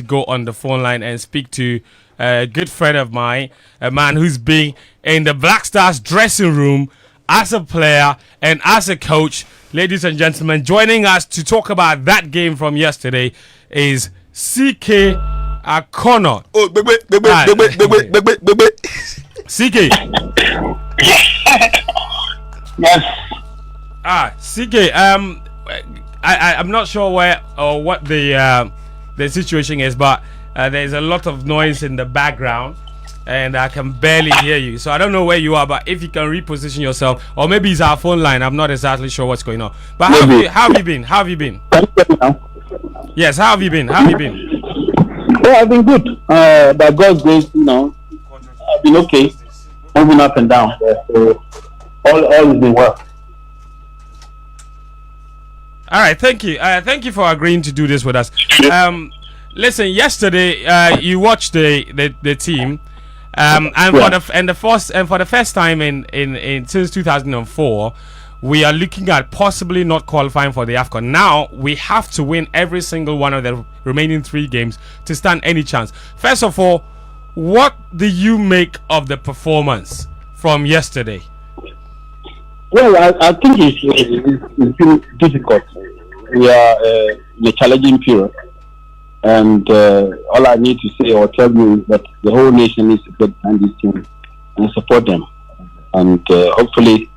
go on the phone line and speak to a good friend of mine, a man who's been in the Black Stars dressing room as a player and as a coach. Ladies and gentlemen, joining us to talk about that game from yesterday is C.K Akonnor. Oh, baby. C.K. Yes. C.K. I'm not sure where or what the situation is, but there's a lot of noise in the background, and I can barely hear you. So I don't know where you are, but if you can reposition yourself, or maybe it's our phone line. I'm not exactly sure what's going on. But how have you been? How have you been? Yes, how have you been? How have you been? Well, I've been good. By God's grace, I've been okay, moving up and down. So all has been well. All right, thank you. Thank you for agreeing to do this with us. Listen, yesterday you watched the team, for the first time in since 2004, we are looking at possibly not qualifying for the AFCON. Now we have to win every single one of the remaining 3 games to stand any chance. First of all, what do you make of the performance from yesterday? Well, I think it's been difficult. We are in a challenging period, and all I need to say or tell you is that the whole nation needs to get behind this team and support them, and hopefully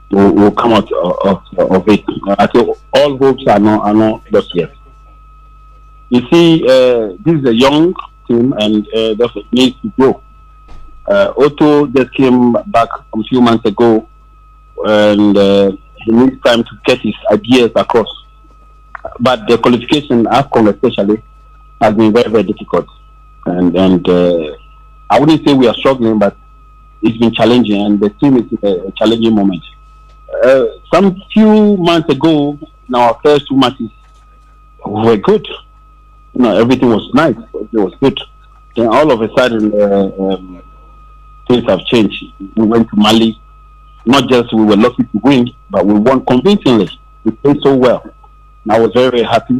we'll come out of it. I think all hopes are not lost yet. You see, this is a young team, and therefore it needs to grow. Otto just came back a few months ago, and he needs time to get his ideas across. But the qualification, AFCON especially, has been very, very difficult. And I wouldn't say we are struggling, but it's been challenging, and the team is in a challenging moment. Some few months ago, in our first 2 matches, we were good. Everything was nice. It was good. Then all of a sudden, things have changed. We went to Mali. Not just we were lucky to win, but we won convincingly. We played so well. And I was very, very happy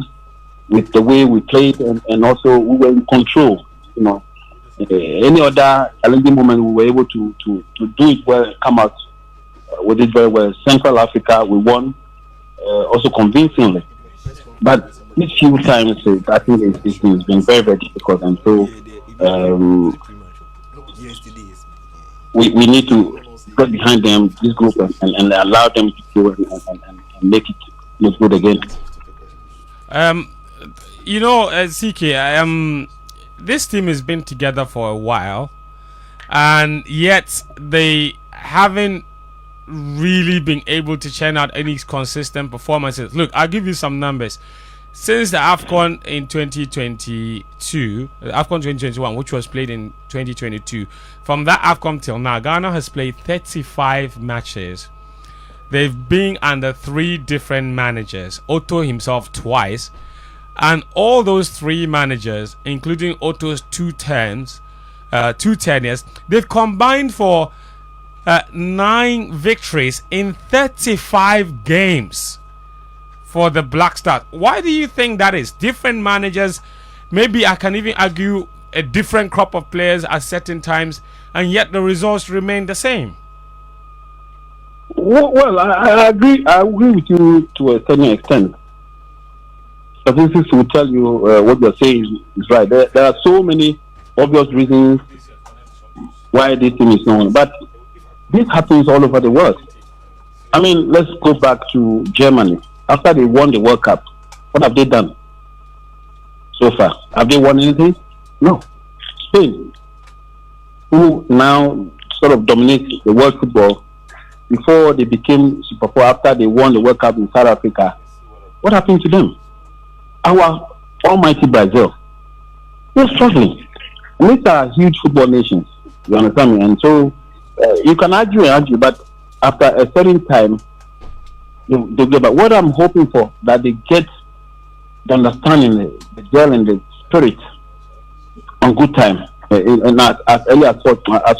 with the way we played, and also we were in control. Any other challenging moment, we were able to do it well, come out with it very well. Central Africa, we won also convincingly. But these few times, I think it's been very, very difficult, and so we need to get behind them, this group, and allow them to go and make it look good again. CK, this team has been together for a while, and yet they haven't really been able to churn out any consistent performances. Look, I'll give you some numbers. Since the AFCON in 2022, AFCON 2021, which was played in 2022, from that AFCON till now, Ghana has played 35 matches. They've been under 3 different managers, Otto himself twice, and all those 3 managers, including Otto's 2 tenures, they've combined for 9 victories in 35 games for the Black Stars. Why do you think that is? Different managers, maybe I can even argue a different crop of players at certain times, and yet the results remain the same. Well, I agree. I agree with you to a certain extent. Statistics will tell you what you're saying is right. There are so many obvious reasons why this team is known, but this happens all over the world. I mean, let's go back to Germany. After they won the World Cup, what have they done so far? Have they won anything? No. Spain, who now sort of dominates the world football, before they became Super 4, after they won the World Cup in South Africa, what happened to them? Our almighty Brazil, they're struggling. And these are huge football nations, you understand me? And so you can argue, but after a certain time, they get back. What I'm hoping for, that they get the understanding, the gel and the spirit on good time, and as early as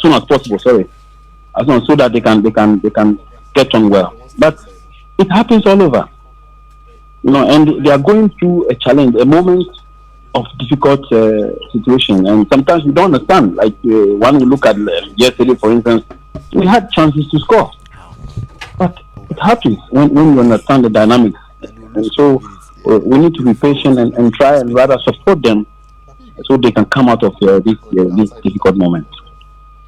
soon as possible. So that they can get on well. But it happens all over, and they are going through a challenge, a moment of difficult situation, and sometimes we don't understand. Like when we look at yesterday, for instance, we had chances to score, but it happens when you understand the dynamics, and so we need to be patient and try and rather support them so they can come out of this difficult moment.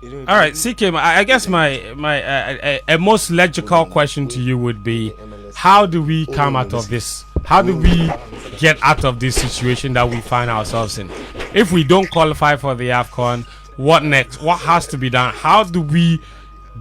All right, CK, I guess my most logical question to you would be, how do we come out of this? How do we get out of this situation that we find ourselves in? If we don't qualify for the AFCON, what next? What has to be done? How do we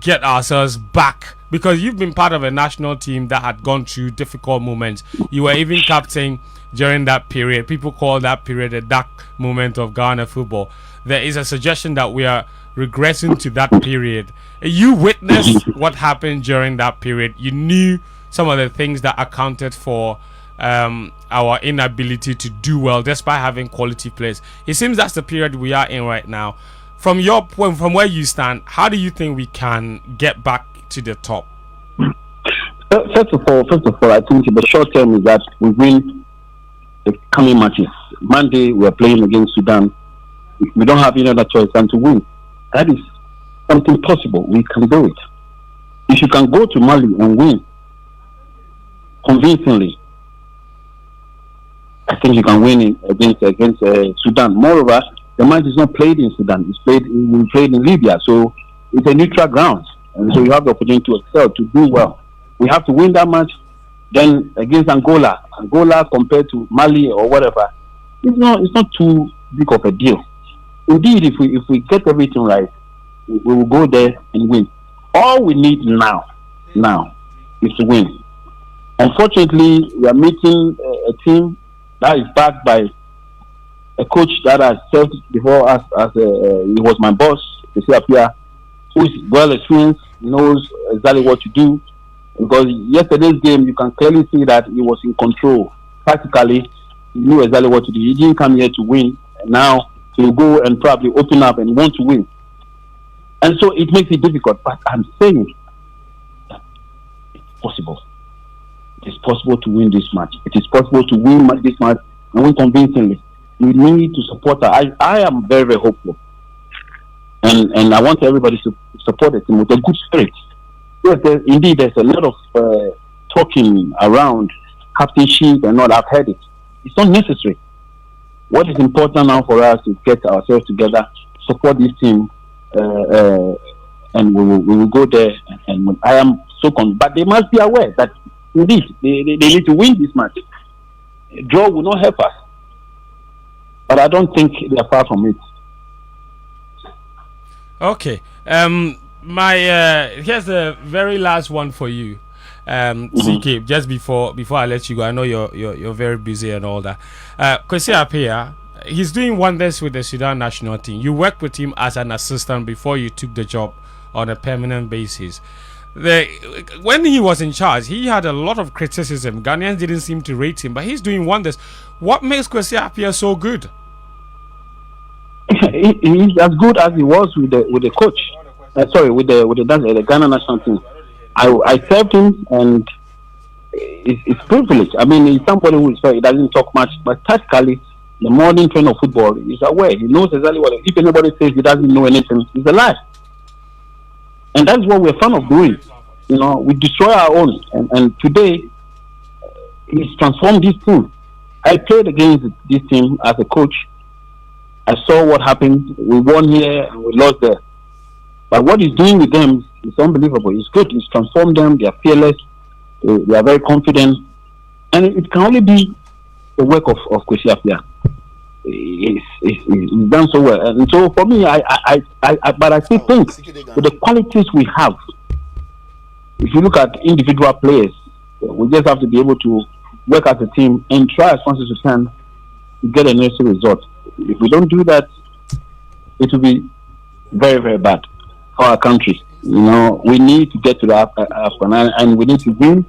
get ourselves back? Because you've been part of a national team that had gone through difficult moments. You were even captain during that period. People call that period a dark moment of Ghana football. There is a suggestion that we are regressing to that period. You witnessed what happened during that period. You knew some of the things that accounted for our inability to do well despite having quality players. It seems that's the period we are in right now. From your point, from where you stand, how do you think we can get back to the top? First of all, I think the short term is that we win the coming matches. Monday we are playing against Sudan. We don't have any other choice than to win. That is something possible. We can do it. If you can go to Mali and win convincingly, I think you can win against Sudan. Moreover, the match is not played in Sudan. It's played in Libya, so it's a neutral ground, and so you have the opportunity to excel, to do well. We have to win that match. Then against Angola compared to Mali or whatever, it's not too big of a deal. Indeed, if we get everything right, we will go there and win. All we need now is to win. Unfortunately, we are meeting a team that is backed by a coach that has served before us as he was my boss, Kwesi Appiah, who is well experienced, knows exactly what to do. Because yesterday's game, you can clearly see that he was in control. Practically, he knew exactly what to do. He didn't come here to win. And now he'll go and probably open up and want to win. And so it makes it difficult. But I'm saying that it's possible. It is possible to win this match. It is possible to win this match and win convincingly. We need to support her. I am very, very hopeful. And I want everybody to support the team with a good spirit. Yes, there's a lot of talking around captainship and all. I've heard it. It's not necessary. What is important now for us is get ourselves together, support this team, and we will go there. And I am so confident. But they must be aware that indeed they need to win this match. A draw will not help us. But I don't think they are far from it. Okay. Here's the very last one for you, CK. Just before I let you go, I know you're very busy and all that. Kwesi Appiah, he's doing wonders with the Sudan national team. You worked with him as an assistant before you took the job on a permanent basis. When he was in charge, he had a lot of criticism. Ghanaians didn't seem to rate him, but he's doing wonders. What makes Kwesi Appiah so good? He's as good as he was with the coach. With the Ghana national team. I served him, and it's privilege. I mean, he's somebody who he doesn't talk much, but tactically, the modern trend of football, he's aware. He knows exactly what. If anybody says he doesn't know anything, he's a lie. And that's what we're fond of doing. You know, we destroy our own. And today, he's transformed this team. I played against this team as a coach. I saw what happened. We won here and we lost there. But what he's doing with them is unbelievable. It's good. He's transformed them. They are fearless. They are very confident. And it can only be the work of Kwesi Appiah. He's done so well. And so for me, but I still think with the qualities we have, if you look at individual players, we just have to be able to work as a team and try as much as we can to get a necessary result. If we don't do that, it will be very, very bad for our country. You know, we need to get to the AFCON, and we need to win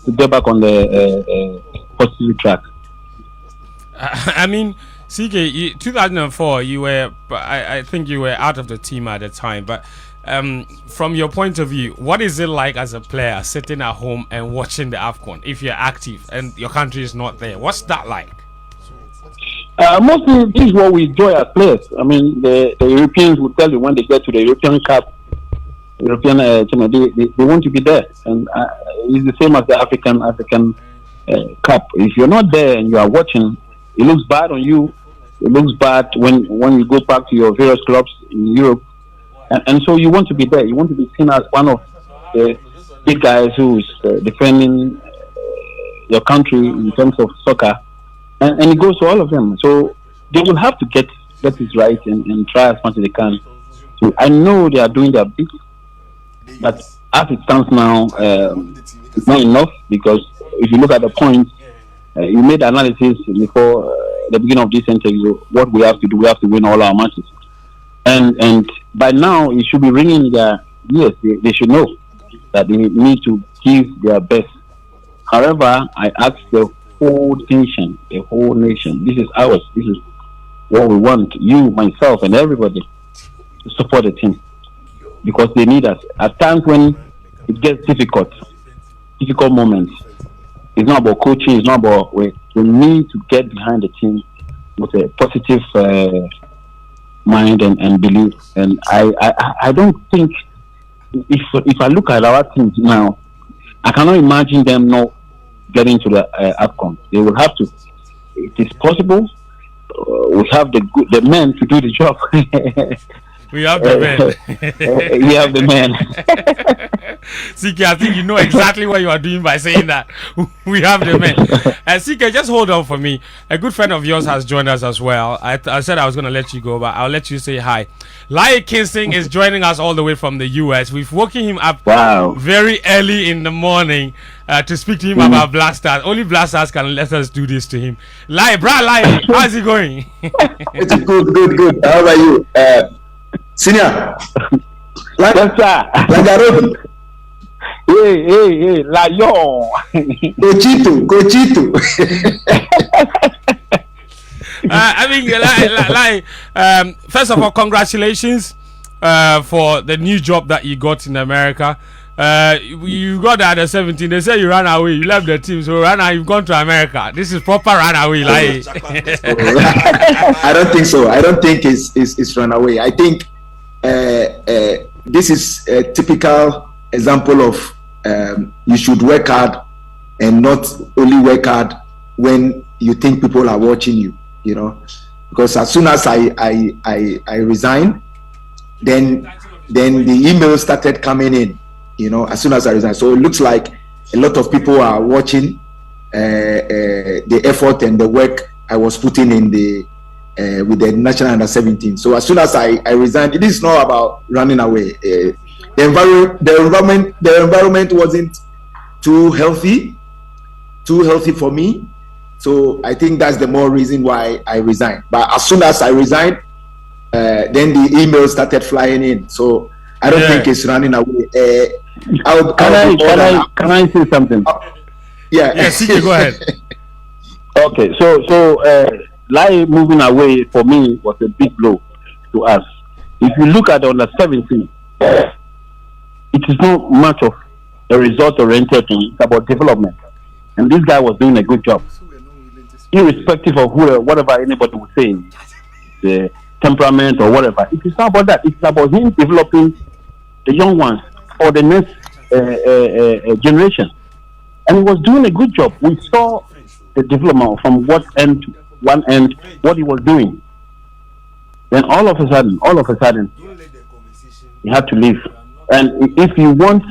to get back on the positive track. I mean, CK, 2004, you were, I think you were out of the team at the time, but from your point of view, what is it like as a player sitting at home and watching the AFCON if you're active and your country is not there? What's that like? Mostly, this is what we enjoy as players. I mean, the Europeans will tell you when they get to the European Cup, European, they want to be there, and it's the same as the African Cup. If you're not there and you are watching, it looks bad on you. It looks bad when you go back to your various clubs in Europe, and so you want to be there. You want to be seen as one of the big guys who is defending your country in terms of soccer, and it goes to all of them. So they will have to get it right and try as much as they can. So I know they are doing their best, but as it stands now, it's not enough, because if you look at the points, you made analysis before the beginning of this interview. What we have to do, we have to win all our matches, and by now it should be ringing their ears. They should know that they need to give their best. However, I ask the whole nation, this is ours. This is what we want. You, myself, and everybody to support the team, because they need us. At times when it gets difficult moments, it's not about coaching. It's not about we need to get behind the team with a positive mind and belief. And I don't think, if I look at our teams now, I cannot imagine them not getting to the AFCON. They will have to. It is possible. We have the men to do the job. We have the men. We have the men. CK, I think you know exactly what you are doing by saying that. We have the men. CK, just hold on for me. A good friend of yours has joined us as well. I said I was going to let you go, but I'll let you say hi. Laryea Kingston is joining us all the way from the US. We've woken him up very early in the morning to speak to him about Black Stars. Only Black Stars can let us do this to him. Laryea, how's it going? It's good. How are you? Senior. Yes, sir. Lagarodi. Hey, Lion. Cochito. I mean, first of all, congratulations for the new job that you got in America. You got that at 17. They say you ran away. You left the team, so you've gone to America. This is proper run away. I don't think so. I don't think it's run away. I think this is a typical example of you should work hard and not only work hard when you think people are watching you. You know, because as soon as I resigned, then the emails started coming in. You know, as soon as I resigned, so it looks like a lot of people are watching the effort and the work I was putting in with the national under 17. So as soon as I resigned, it is not about running away. The environment wasn't too healthy for me. So I think that's the more reason why I resigned. But as soon as I resigned, then the emails started flying in. So I don't think it's running away. Can I say something? Yeah, CK, go ahead. Okay, so Laryea moving away for me was a big blow to us. If you look at under 17, it is not much of a result-oriented thing. It's about development, and this guy was doing a good job, irrespective of whatever anybody would say, the temperament or whatever. It is not about that. It's about him developing the young ones for the next generation, and he was doing a good job. We saw the development from one end what he was doing. Then all of a sudden he had to leave. And if you want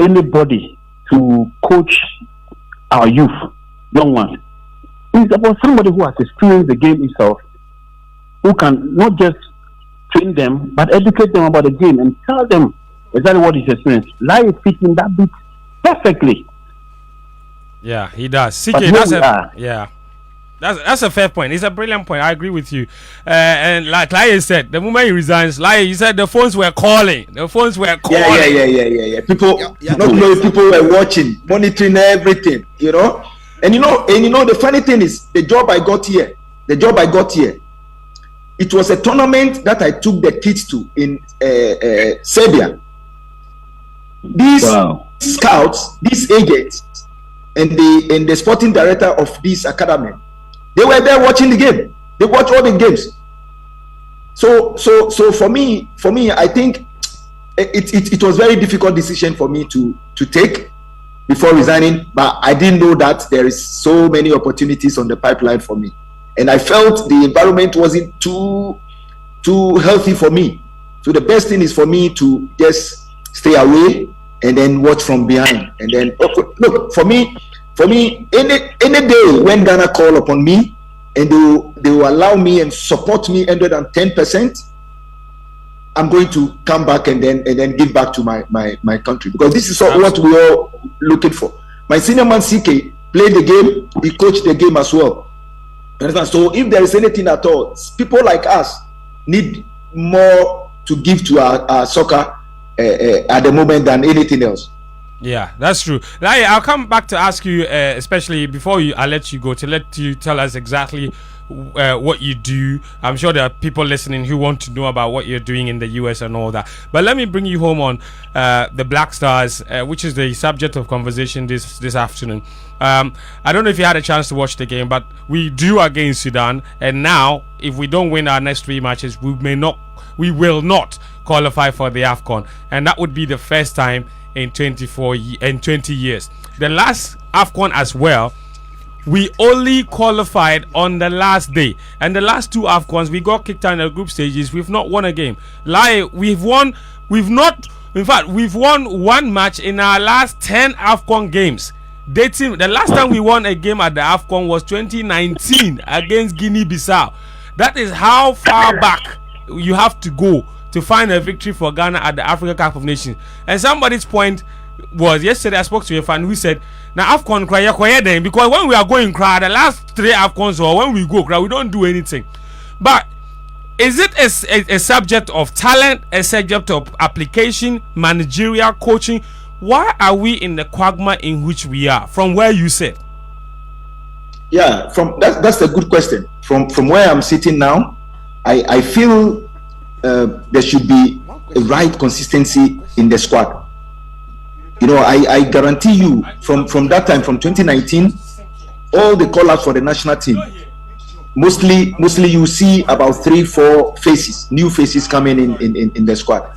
anybody to coach our youth, young ones, it's about somebody who has experienced the game itself, who can not just train them but educate them about the game and tell them exactly what he's experienced. Laryea fits in that bit perfectly. Yeah, he does. CK, that's a fair point. It's a brilliant point. I agree with you. And like Laryea said, the moment he resigns, Laryea, you said the phones were calling. Yeah. People, people were watching, monitoring everything. You know, and you know, the funny thing is, the job I got here, it was a tournament that I took the kids to in Serbia. These scouts, these agents, and the sporting director of this academy, they were there watching the game. They watch all the games. So for me, I think it was very difficult decision for me to take before resigning, but I didn't know that there is so many opportunities on the pipeline for me, and I felt the environment wasn't too healthy for me. So the best thing is for me to just stay away and then watch from behind. And then look, for me, any day when Ghana call upon me and they will allow me and support me 110%, I'm going to come back and then give back to my country, because this is what we are looking for. My senior man CK played the game, he coached the game as well. So if there is anything at all, people like us need more to give to our soccer at the moment than anything else. Yeah, that's true. Laryea, I'll come back to ask you, especially before I let you go, to let you tell us exactly what you do. I'm sure there are people listening who want to know about what you're doing in the US and all that. But let me bring you home on the Black Stars, which is the subject of conversation this afternoon. I don't know if you had a chance to watch the game, but we drew against Sudan, and now if we don't win our next 3 matches, we will not qualify for the AFCON, and that would be the first time in 20 years. The last AFCON as well, we only qualified on the last day, and the last 2 AFCONs we got kicked out in the group stages. We've not won a game. We've won 1 match in our last 10 AFCON games. The last time we won a game at the AFCON was 2019 against Guinea-Bissau. That is how far back you have to go to find a victory for Ghana at the Africa Cup of Nations. And somebody's point was, yesterday I spoke to a fan who said, now AFCON cry then, because when we are going cry, the last 3 AFCONs, or when we go cry, we don't do anything. But is it a subject of talent, a subject of application, managerial, coaching? Why are we in the quagmire in which we are, from where you sit? Yeah, that's a good question. From where I'm sitting now, I feel there should be a right consistency in the squad. You know, I guarantee you, from that time, from 2019, all the call-ups for the national team, mostly you see about 3-4 new faces coming in the squad.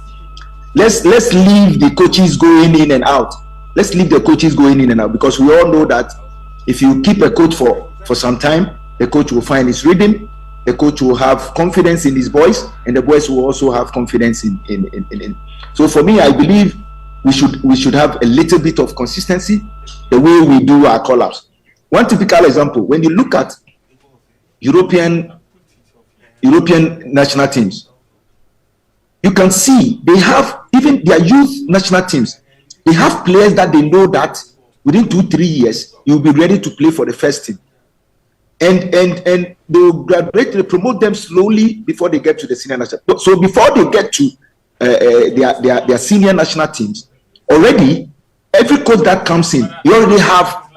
Let's leave the coaches going in and out. Let's leave the coaches going in and out, because we all know that if you keep a coach for some time, the coach will find his rhythm, the coach will have confidence in his boys, and the boys will also have confidence in. So for me, I believe we should have a little bit of consistency the way we do our call-ups. One typical example, when you look at European national teams, you can see they have, even their youth national teams, they have players that they know that within 2-3 years you'll be ready to play for the first team, and they will graduate, they promote them slowly before they get to the senior national. So before they get to their senior national teams, already every coach that comes in, he already have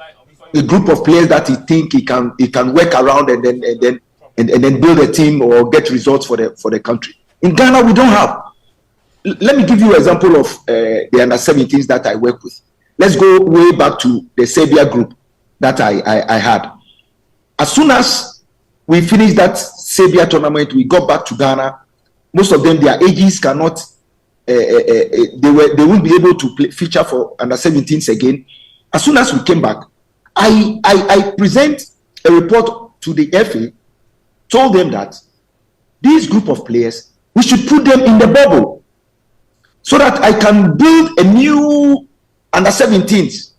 a group of players that he think he can work around and then build a team or get results for the country. In Ghana, we don't have. Let me give you an example of the under-17s that I work with. Let's go way back to the Serbia group that I had. As soon as we finished that Serbia tournament, we got back to Ghana. Most of them, their ages cannot, they won't be able to feature for under-17s again. As soon as we came back, I present a report to the FA, told them that this group of players, we should put them in the bubble so that I can build a new under-17s.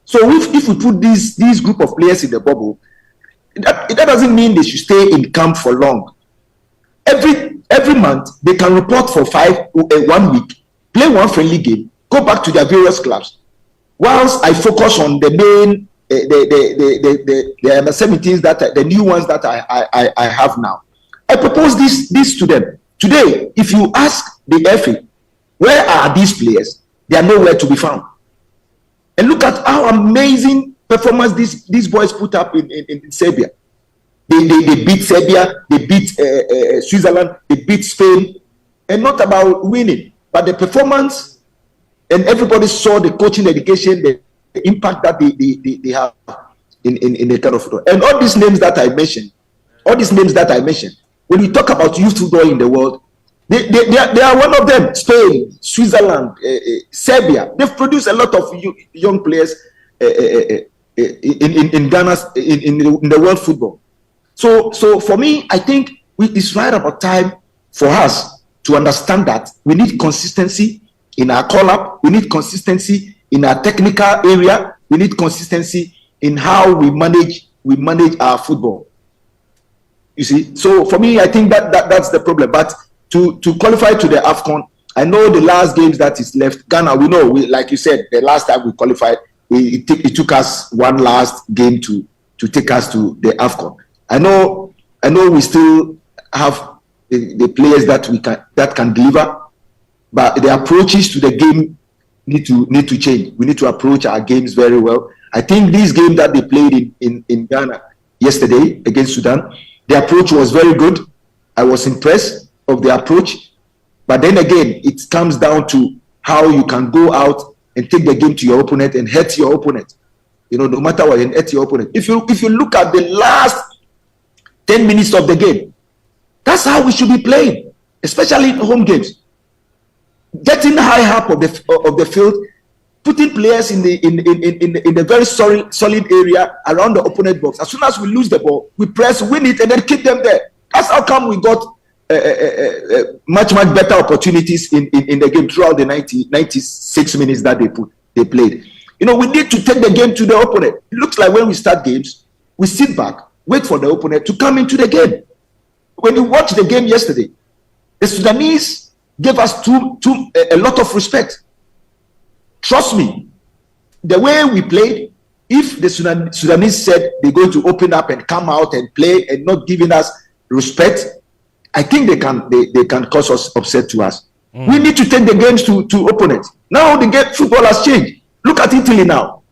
So if we put these group of players in the bubble, that doesn't mean they should stay in camp for long. Every month they can report for 1 week, play one friendly game, go back to their various clubs, whilst I focus on the main the under-17s, that the new ones that I have now. I propose this to them today. If you ask the FA, where are these players? They are nowhere to be found. And look at how amazing performance these boys put up in Serbia. They beat Serbia, they beat Switzerland, they beat Spain, and not about winning, but the performance. And everybody saw the coaching dedication, the impact that they have in the kind of football. And all these names that I mentioned, all these names that I mentioned, when we talk about youth football in the world, they are one of them. Spain, Switzerland, Serbia. They've produced a lot of young players in Ghana, in the world football. So for me, I think it's right about time for us to understand that we need consistency in our call-up. We need consistency in our technical area. We need consistency in how we manage our football. You see, so for me, I think that's the problem. But to qualify to the AFCON, I know the last games that is left. Ghana, we know, like you said, the last time we qualified, it took us one last game to take us to the AFCON. I know we still have the players that can deliver, but the approaches to the game need to change. We need to approach our games very well. I think this game that they played in Ghana yesterday against Sudan, the approach was very good. I was impressed of the approach. But then again, it comes down to how you can go out and take the game to your opponent and hurt your opponent. No matter what, and hurt your opponent. If you look at the last 10 minutes of the game, that's how we should be playing, especially in home games. Getting high up of the field, putting players in the very solid area around the opponent box. As soon as we lose the ball, we press, win it, and then keep them there. That's how come we got much better opportunities in the game throughout the 96 minutes that they played. We need to take the game to the opponent. It looks like when we start games, we sit back, wait for the opponent to come into the game. When you watch the game yesterday, the Sudanese gave us a lot of respect. Trust me, the way we played, if the Sudanese said they're going to open up and come out and play and not giving us respect, I think they can cause us upset to us. We need to take the games to opponents. Now the football has changed. Look at Italy now.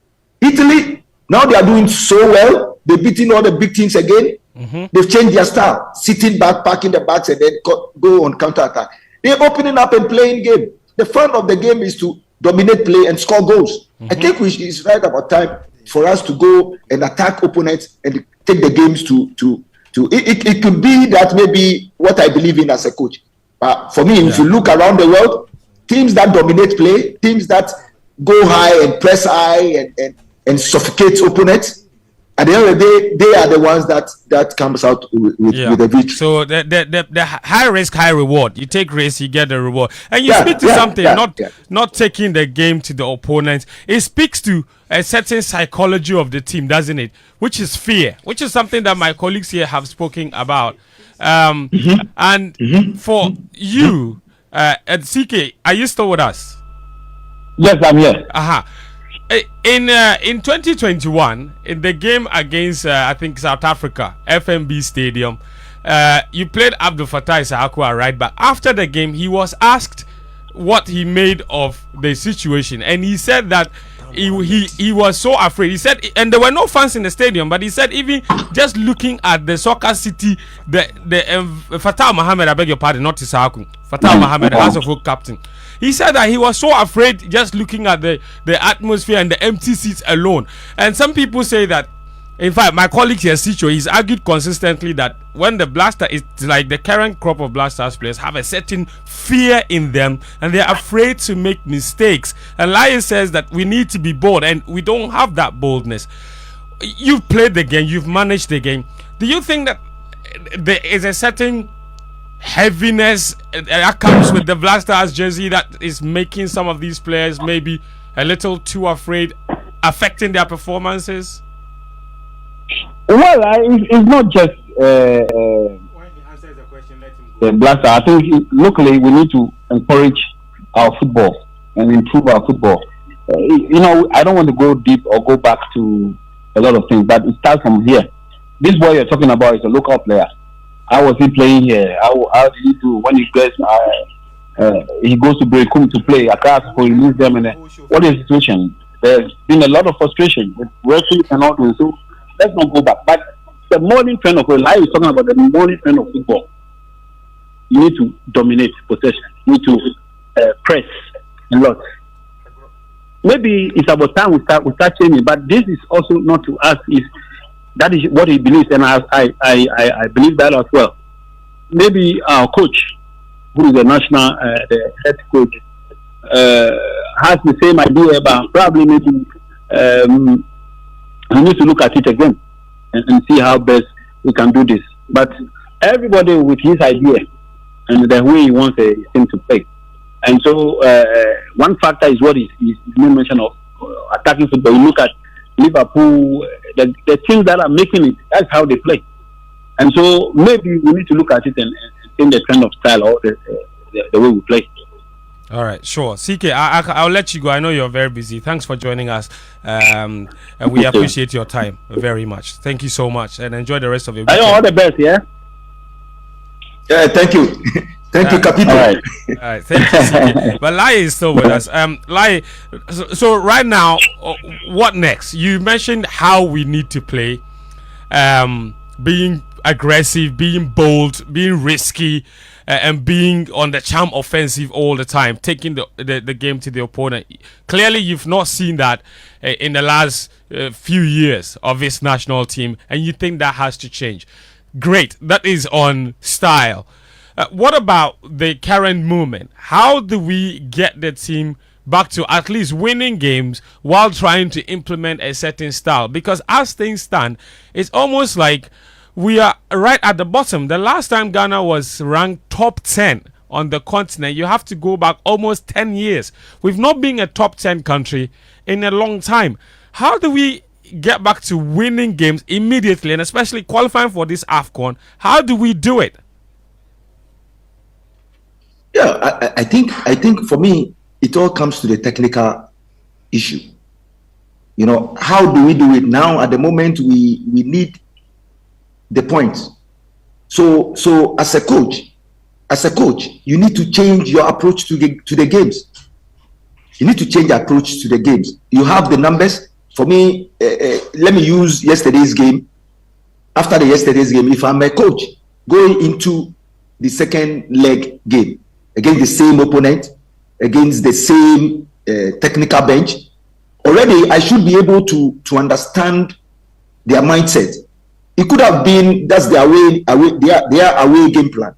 Italy, now they are doing so well. They're beating all the big teams again. They've changed their style. Sitting back, parking the backs, and then go on counter-attack. They're opening up and playing game. The fun of the game is to dominate play and score goals. I think it's right about time for us to go and attack opponents and take the games to it could be that maybe what I believe in as a coach. But for me, if you look around the world, teams that dominate play, teams that go high and press high and suffocate opponents, at the end of the day, they are the ones that comes out with a victory. So the high risk, high reward. You take risk, you get the reward. And you speak to something, not taking the game to the opponent. It speaks to a certain psychology of the team, doesn't it? Which is fear, which is something that my colleagues here have spoken about. And for you, CK, are you still with us? Yes, I'm here. In 2021, in the game against I think South Africa, FNB Stadium, you played Abdul Fattah Issahaku, right? But after the game, he was asked what he made of the situation, and he said that he was so afraid. He said, and there were no fans in the stadium, but he said even just looking at the soccer city, the Fattah Mohammed, I beg your pardon, not Issahaku, Fattah Mohammed, as a captain. He said that he was so afraid just looking at the atmosphere and the empty seats alone. And some people say that, in fact, my colleague here, Sicho, he's argued consistently that when the Blaster, it's like the current crop of Blasters players have a certain fear in them and they're afraid to make mistakes. And Laryea says that we need to be bold, and we don't have that boldness. You've played the game, you've managed the game. Do you think that there is a certain heaviness that comes with the Blasters jersey that is making some of these players maybe a little too afraid, affecting their performances? Well, it's not just the Blaster. I think locally we need to encourage our football and improve our football. I don't want to go deep or go back to a lot of things, but it starts from here. This boy you're talking about is a local player. How was he playing here? How did he do when he gets he goes to Brekum to play? He lose them, and what is the situation? There's been a lot of frustration with referees and all this. So let's not go back. But the modern trend of life is talking about the modern trend of football. You need to dominate possession. You need to press a lot. Maybe it's about time we start changing. But this is also not to us. Is That is what he believes, and I believe that as well. Maybe our coach, who is the national the head coach, has the same idea, but probably maybe we need to look at it again and see how best we can do this. But everybody with his idea and the way he wants a team to play. And so one factor is what is mention of attacking football. You look at Liverpool, the teams that are making it, that's how they play. And so maybe we need to look at it and change the kind of style or the way we play. All right, sure. CK, I'll let you go. I know you're very busy. Thanks for joining us. And we appreciate your time very much. Thank you so much. And enjoy the rest of your weekend. All the best, yeah? Yeah, thank you. Thank you, Capito. All right. All right, thank you, CK. But Laryea is still with us. Laryea, so right now, what next? You mentioned how we need to play, being aggressive, being bold, being risky, and being on the charm offensive all the time, taking the game to the opponent. Clearly, you've not seen that in the last few years of this national team, and you think that has to change. Great, that is on style. What about the current movement? How do we get the team back to at least winning games while trying to implement a certain style? Because as things stand, it's almost like we are right at the bottom. The last time Ghana was ranked top 10 on the continent, you have to go back almost 10 years. We've not been a top 10 country in a long time. How do we get back to winning games immediately, and especially qualifying for this AFCON? How do we do it? Yeah, I think for me, it all comes to the technical issue. You know, how do we do it now? At the moment, we need the points. So as a coach, you need to change your approach to the games. You need to change your approach to the games. You have the numbers. For me, let me use yesterday's game. After yesterday's game, if I'm a coach going into the second leg game against the same opponent, against the same technical bench, already I should be able to understand their mindset. It could have been that's their away game plan,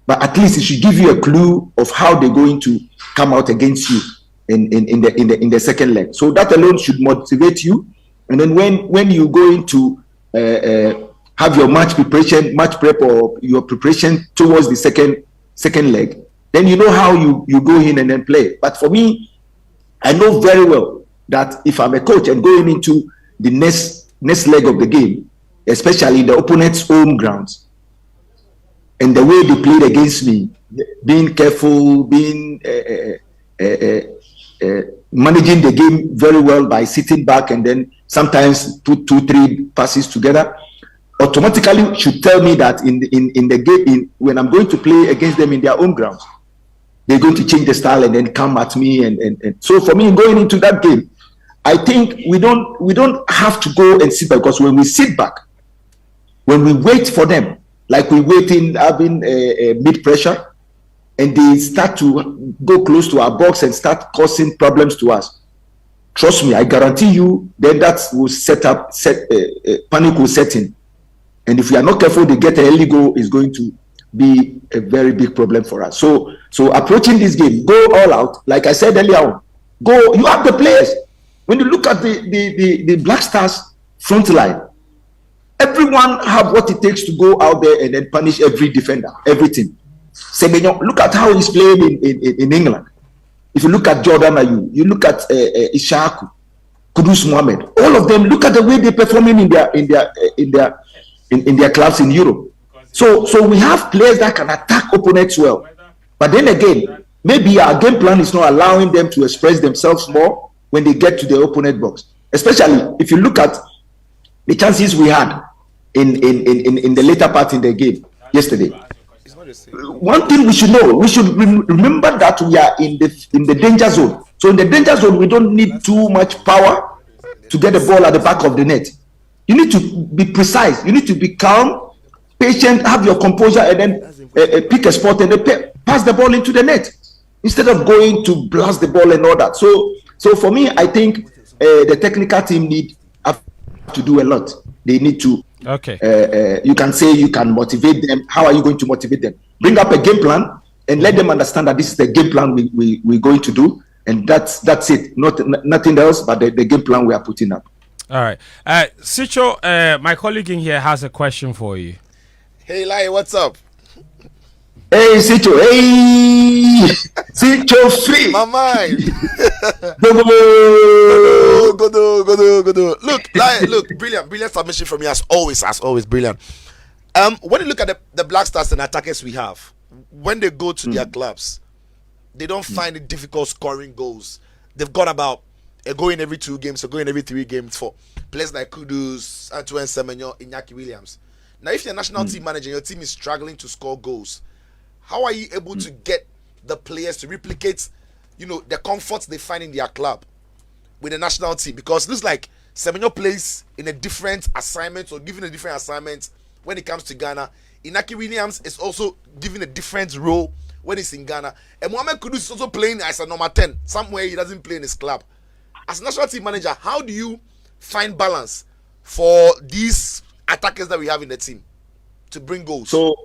but at least it should give you a clue of how they're going to come out against you in the second leg. So that alone should motivate you. And then when you go into have your match prep or your preparation towards the second leg, then you know how you go in and then play. But for me, I know very well that if I'm a coach and going into the next leg of the game, especially the opponent's home grounds, and the way they played against me, being careful, being managing the game very well by sitting back and then sometimes put 2-3 passes together, automatically should tell me that in the game, when I'm going to play against them in their home grounds, they're going to change the style and then come at me. And so for me, going into that game, I think we don't have to go and sit back, because when we sit back, when we wait for them, like we wait in having mid pressure, and they start to go close to our box and start causing problems to us, trust me, I guarantee you, then that will panic will set in. And if we are not careful, they get an early goal is going to be a very big problem for us. So approaching this game, go all out. Like I said earlier on, go. You have the players. When you look at the Black Stars front line, everyone have what it takes to go out there and then punish every defender, everything. Semenyo, look at how he's playing in England. If you look at Jordan Ayew, you look at Ishaku, Kudus Mohammed, all of them, look at the way they're performing in their clubs in Europe. So we have players that can attack opponents well. But then again, maybe our game plan is not allowing them to express themselves more when they get to the opponent box. Especially if you look at the chances we had in the later part in the game yesterday. One thing we should know, we should remember that we are in the danger zone. So in the danger zone, we don't need too much power to get the ball at the back of the net. You need to be precise. You need to be calm, patient, have your composure, and then pick a spot and then pass the ball into the net instead of going to blast the ball and all that. So for me, I think the technical team need to do a lot. they need to. Okay. You can say you can motivate them. How are you going to motivate them? Bring up a game plan and let them understand that this is the game plan we're going to do, and that's it. Nothing else but the game plan we are putting up. All right. Sicho, my colleague in here has a question for you. Hey, Lai, what's up? Hey, Sicho. Hey, Sicho free. My mind. Go. Look, Lai, look, brilliant submission from you as always, brilliant. When you look at the Black Stars and attackers we have, when they go to their clubs, they don't find it difficult scoring goals. They've got about a goal in every 2 games, a goal in every 3 games for players like Kudus, Antoine Semenyo, Iñaki Williams. Now, if you're a national team manager, your team is struggling to score goals, how are you able to get the players to replicate, the comforts they find in their club with the national team? Because it looks like Semenyo plays in a different assignment or given a different assignment when it comes to Ghana. Iñaki Williams is also given a different role when he's in Ghana. And Mohamed Kudus is also playing as a number 10. Somewhere he doesn't play in his club. As a national team manager, how do you find balance for these attackers that we have in the team to bring goals? So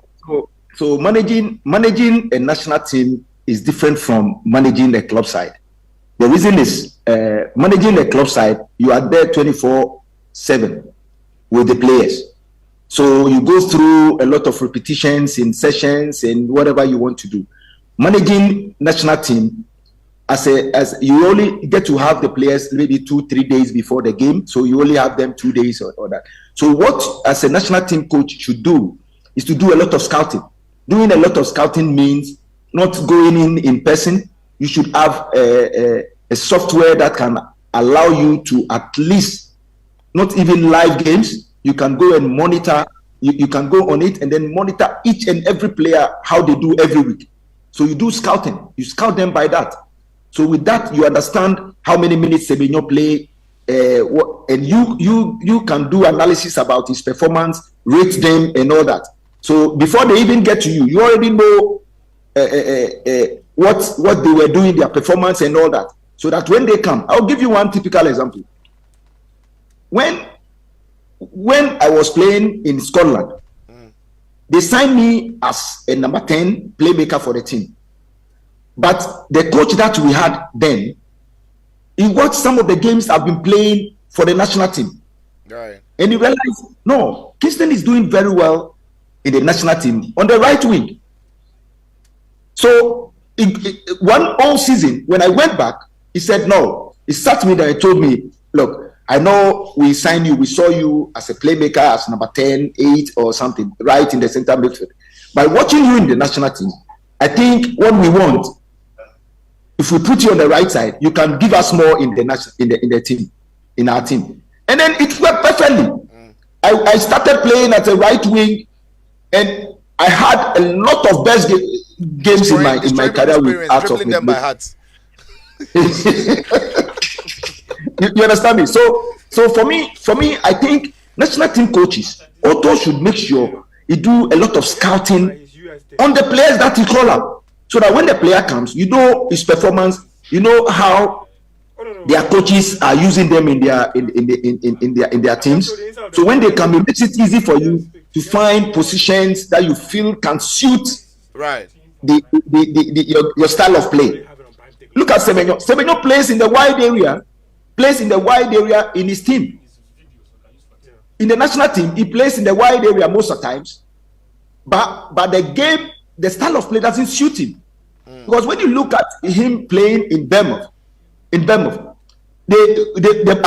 managing a national team is different from managing a club side. The reason is managing a club side, you are there 24/7 with the players. So you go through a lot of repetitions in sessions and whatever you want to do. Managing national team, as you only get to have the players maybe 2-3 days before the game, so you only have them 2 days or that. So what as a national team coach should do is to do a lot of scouting. Doing a lot of scouting means not going in person. You should have a software that can allow you to at least, not even live games, you can go and monitor, you can go on it and then monitor each and every player, how they do every week. So you do scouting, you scout them by that. So with that, you understand how many minutes Semenyo play, and you can do analysis about his performance, rate them and all that. So before they even get to you, you already know what they were doing, their performance and all that. So that when they come, I'll give you one typical example. When I was playing in Scotland, they signed me as a number 10 playmaker for the team. But the coach that we had then, he watched some of the games I've been playing for the national team. Right. And he realized, no, Kingston is doing very well in the national team on the right wing. So one all season, when I went back, he said, no, he sat me there and told me, look, I know we signed you, we saw you as a playmaker, as number 10, 8 or something, right in the center midfield. By watching you in the national team, I think what we want, if we put you on the right side, you can give us more in the team, in our team. And then it worked perfectly. I started playing at the right wing, and I had a lot of best games in my career with Otto. Them by heart. You understand me? So for me, I think national team coaches also should make sure he do a lot of scouting on the players that he call up, so that when the player comes, you know his performance, you know how their coaches are using them in their teams. So when they come, it makes it easy for you to find positions that you feel can suit right your style of play. Look at Semenyo. Semenyo plays in the wide area in his team. In the national team, he plays in the wide area most of the times, but the style of play doesn't suit him. Because when you look at him playing in Bournemouth, as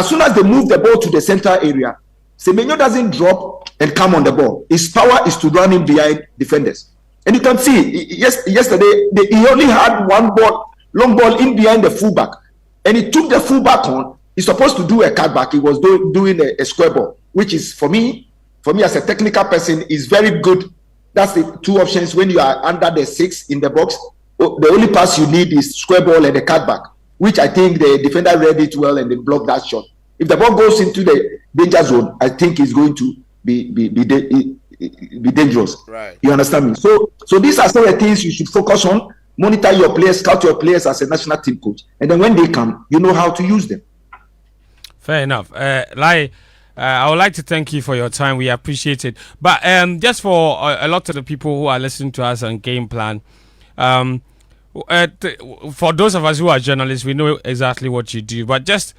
soon as they move the ball to the center area, Semenyo doesn't drop and come on the ball. His power is to run in behind defenders. And you can see, yesterday, he only had one long ball in behind the fullback. And he took the fullback on. He's supposed to do a cutback. He was doing a square ball, which is, for me as a technical person, is very good. That's the two options when you are under the 6 in the box. The only pass you need is square ball and a cutback, which I think the defender read it well and they blocked that shot. If the ball goes into the danger zone, I think it's going to be dangerous. Right. You understand me? So these are some of the things you should focus on. Monitor your players, scout your players as a national team coach, and then when they come, you know how to use them. Fair enough. I would like to thank you for your time. We appreciate it. But just for a lot of the people who are listening to us on Game Plan, for those of us who are journalists, we know exactly what you do. But just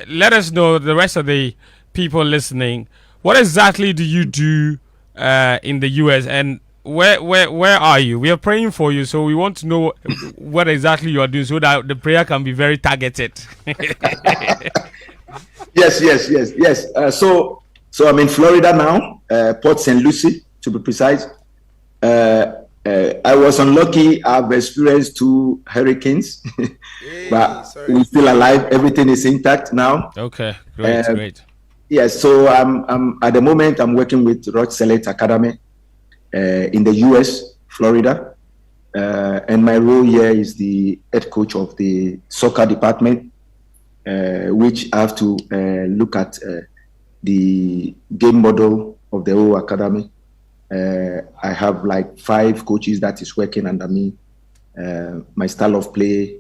let us know, the rest of the people listening, what exactly do you do in the US, and where are you? We are praying for you, so we want to know what exactly you are doing, so that the prayer can be very targeted. Yes. So I'm in Florida now, Port St. Lucie to be precise. I was unlucky. I've experienced 2 hurricanes, but we're still alive. Everything is intact now. Okay, great. Yes, so I'm at the moment I'm working with Roch Select Academy in the US, Florida, and my role here is the head coach of the soccer department, which I have to look at the game model of the whole academy. I have like 5 coaches that is working under me. My style of play,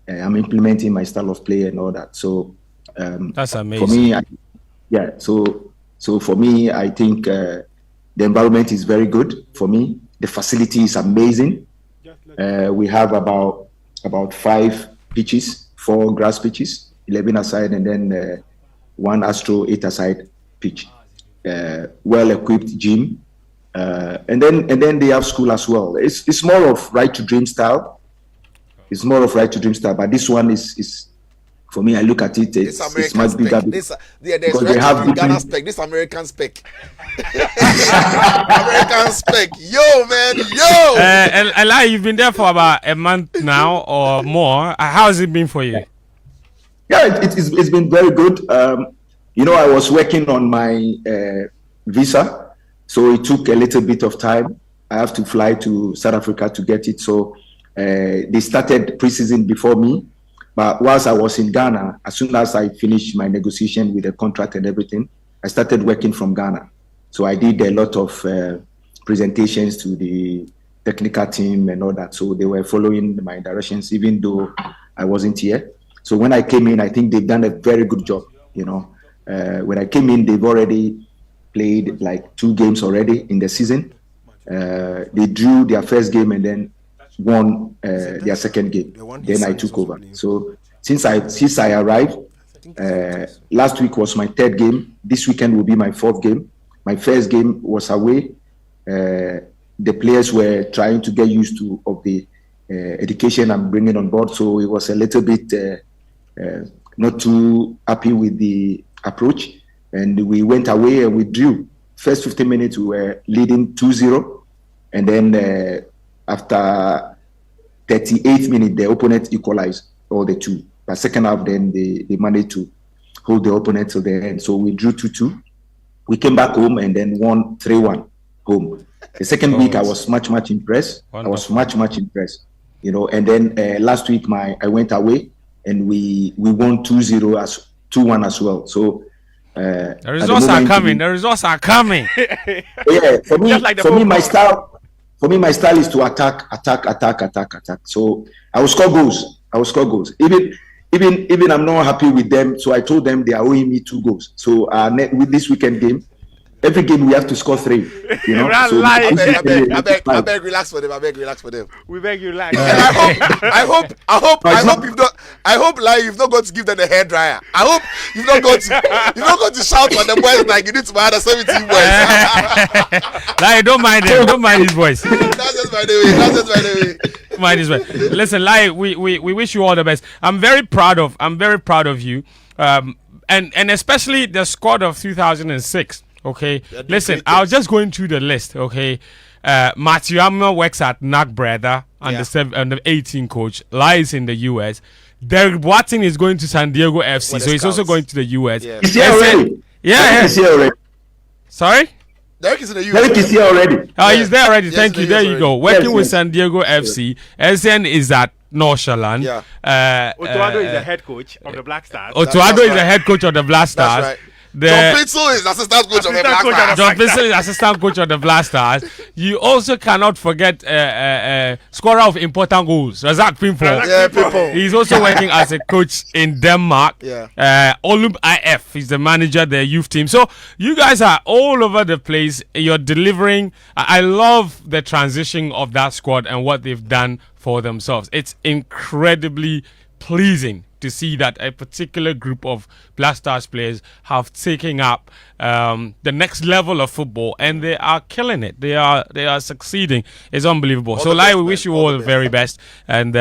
I'm implementing my style of play and all that. So that's amazing. For me, so for me, I think the environment is very good for me. The facility is amazing. We have about 5 pitches, 4 grass pitches, 11 aside, and then 1 Astro 8 aside pitch. Well-equipped gym. And then they have school as well. It's more of right to dream style. But this one is for me. I look at it. It's much bigger. There's Ghana spec. This American spec. American spec. Yo, man. Yo. Eli, you've been there for about a month now or more. How has it been for you? Yeah, it's been very good. I was working on my visa. So it took a little bit of time. I have to fly to South Africa to get it. So they started preseason before me. But whilst I was in Ghana, as soon as I finished my negotiation with the contract and everything, I started working from Ghana. So I did a lot of presentations to the technical team and all that. So they were following my directions, even though I wasn't here. So when I came in, I think they've done a very good job. When I came in, they've already played like 2 games already in the season. They drew their first game and then won their second game. Then I took over. So since I arrived, last week was my 3rd game. This weekend will be my 4th game. My first game was away. The players were trying to get used of the education I'm bringing on board. So it was a little bit not too happy with the approach. And we went away and we drew. First 15 minutes, we were leading 2-0. And then after 38 minutes, the opponent equalized all the 2. But second half, then they managed to hold the opponent to the end. So we drew 2-2. We came back home and then won 3-1 home. The second week, I was much impressed. Wonderful. I was much impressed. And then last week, I went away and we won 2-1 as well. So the results are coming. The results are coming. Yeah, for me, my style is to attack. So I will score goals. Even I'm not happy with them. So I told them they are owing me 2 goals. So with this weekend game, every game we have to score 3. I beg, relax for them. We beg you, relax. I hope like you've not got to give them the hair dryer. I hope you've not got to shout at the boys like you need to buy the 17 boys. Like, don't mind him. Don't mind his voice. That's just by the way. Mind his way. Listen, like we wish you all the best. I'm very proud of you. And especially the squad of 2006. Okay, listen, I was just going through the list. Okay, Matthew Amma works at NAC Brother and the 18 coach. Lies in the US. Derek Watson is going to San Diego FC, so he's also going to the US. Yeah. He's here already. He's here already. Sorry? Derek is in the US. Derek is here already. Oh, he's there already. Thank you. There you go. Working with San Diego FC. SN is at Northshaland. Otto Addo is the head coach of the Black Stars. Otto Addo is the head coach of the Black Stars. That's right. John Pitzel is assistant coach of the Black Stars. John Pitzel is assistant coach of the Black Stars. You also cannot forget scorer of important goals, Razak Pimpo. Yeah, people. He's also working as a coach in Denmark. Yeah. Olumb IF, he's the manager of the youth team. So you guys are all over the place. You're delivering. I love the transition of that squad and what they've done for themselves. It's incredibly pleasing to see that a particular group of Black Stars players have taken up the next level of football, and they are killing it. They are succeeding. It's unbelievable. So, Lai, we wish you all the very best, and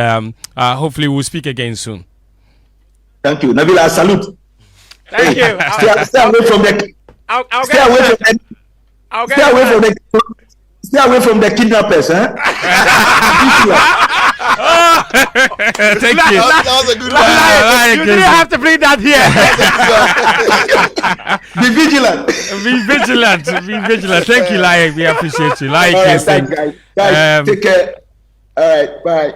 hopefully we'll speak again soon. Thank you, Nabila. Salute. Thank you. Stay away from the. Stay away from the kidnappers, huh? Thank you. That was a good one. You didn't have to bring that here. Be vigilant. Be vigilant. Be vigilant. Thank you, Laryea. We appreciate you. Laryea Kingston. Guys, take care. All right, bye.